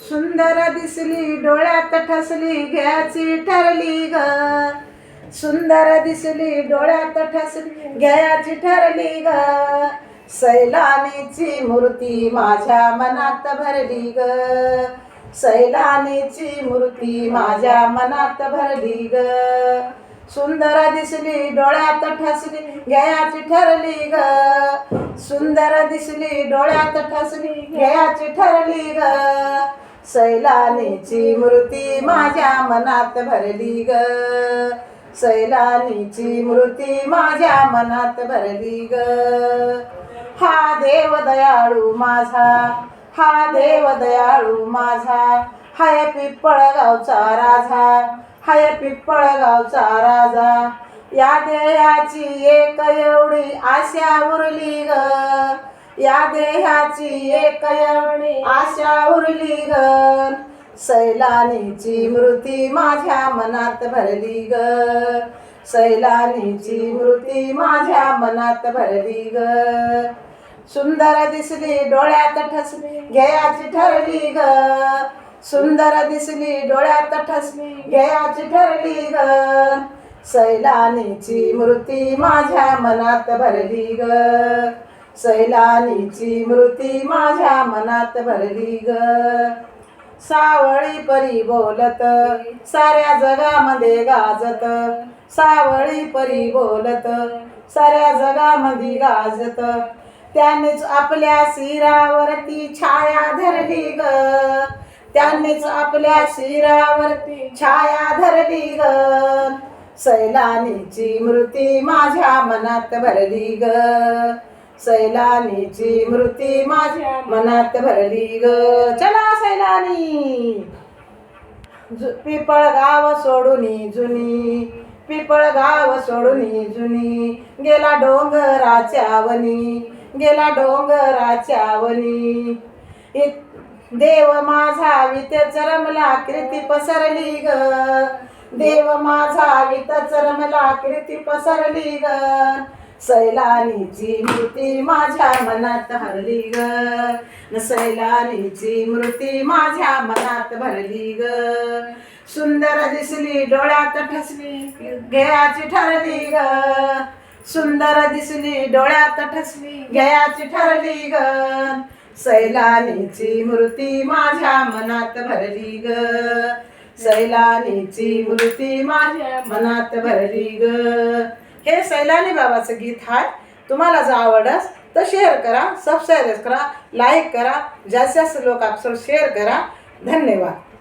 सुंदर दिसली डोळ्यात ठसली घ्यायची ठरली ग. सुंदर दिसली डोळ्यात ठसली घ्यायची ठरली ग. सैलानीची मूर्ती माझ्या मनात भरली ग. सैलानीची मूर्ती माझ्या मनात भरली ग. सुंदर दिसली डोळ्यात ठसली घ्यायची ठरली ग. सुंदर दिसली डोळ्यात ठसली घ्यायची ठरली ग. सैलानीची मूर्ती माझ्या मनात भरली ग. सैलानीची मूर्ती माझ्या मनात भरली ग. हा देव दयाळू माझा, हा देव दयाळू माझा, हाय पिंपळगावचा राजा, हाय पिंपळगावचा राजा. या देहाची एक एवढी आशा उरली ग. या देहाची एक एवढी आशा उरली ग. सैलानीची मूर्ती माझ्या मनात भरली ग. सैलानीची मूर्ती माझ्या मनात भरली ग. सुंदर दिसली डोळ्यात ठसली घ्यायची ठरली ग. सुंदर दिसली डोळ्यात ठसली घ्यायची ठरली ग. सैलानीची मूर्ती माझ्या मनात भरली ग. सैलानीची मूर्ती माझ्या मनात भरली ग. सावळी परी बोलत साऱ्या जगामध्ये गाजत, सावळी परी बोलत साऱ्या जगामध्ये गाजत. त्यानेच आपल्या शिरावरती छाया धरली ग. त्यानेच आपल्या शिरावरती छाया धरली ग. सैलानीची मूर्ती माझ्या मनात भरली ग. सैलानीची मूर्ती माझ्या मनात भरली ग. चला सैलानी. पिपळगाव सोडून जुनी, पिपळगाव सोडून जुनी, गेला डोंगराच्या वनी, गेला डोंगराच्या वनी. देव माझा वित चरमला कीर्ती पसरली ग. देव माझा वित चरमला कीर्ती पसरली ग. सैलानीची मूर्ती माझ्या मनात हरली ग. सैलानीची मूर्ती माझ्या मनात भरली ग. सुंदर दिसली डोळ्यात ठसली घ्यायची ठरली ग. सुंदर दिसली डोळ्यात ठसली घ्यायची ठरली ग. सैलानीची मूर्ती माझ्या मनात भरली ग. सैलानीची मूर्ती माझ्या मनात भरली ग. हे सैलानी बाबाचं गीत आहे. तुम्हाला जर आवडस तर शेअर करा, सबस्क्राईब करा, लाईक करा, जास्तीत जास्त लोक शेअर करा. धन्यवाद.